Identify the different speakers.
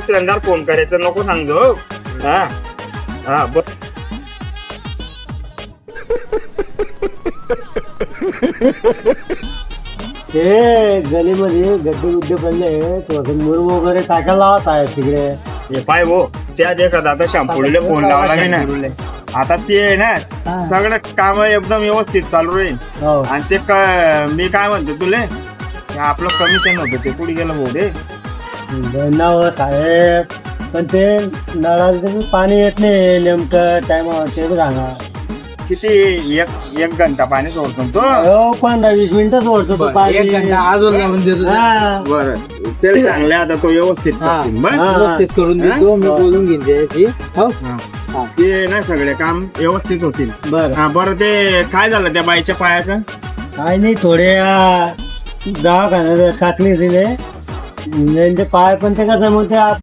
Speaker 1: दुसऱ्यांदा फोन करायचं नको सांगतो हो. हा हा
Speaker 2: ते गलीमध्ये गड्डे गुड्डे पडले थोडं मुरुम वगैरे टाकायला लावत आहे तिकडे.
Speaker 1: हे पाय भाऊ त्या देखत आता शॅम्पूला फोन लावला नाही ना आता ते आहे ना सगळं काम एकदम व्यवस्थित चालू राहील.
Speaker 2: हो.
Speaker 1: आणि ते मी काय म्हणतो तुले ते आपलं कमिशन होतं ते कुठे गेलं भाऊ रे.
Speaker 2: नाव साहेब पण ते नळाला पाणी येत नाही नेमकं टायमावर ते सांगा.
Speaker 1: किती एक घंटा पाणी सोडतो तो.
Speaker 2: हो 15-20 मिनिटं सोडतो तो पाणी.
Speaker 3: अजून लावून देतो
Speaker 2: हा.
Speaker 1: बरं ते चांगले आता तो व्यवस्थित करतील. बरं?
Speaker 3: व्यवस्थित करून देतो मी बोलून घेईन त्याची. हो
Speaker 1: हा. ते ना सगळे काम व्यवस्थित होतील.
Speaker 2: बर
Speaker 1: हा बरं ते काय झालं त्या बाईच्या पायाचं.
Speaker 2: काय नाही थोडे दवाखान्यात टाकले तिने पाय पण ते कसं मग ते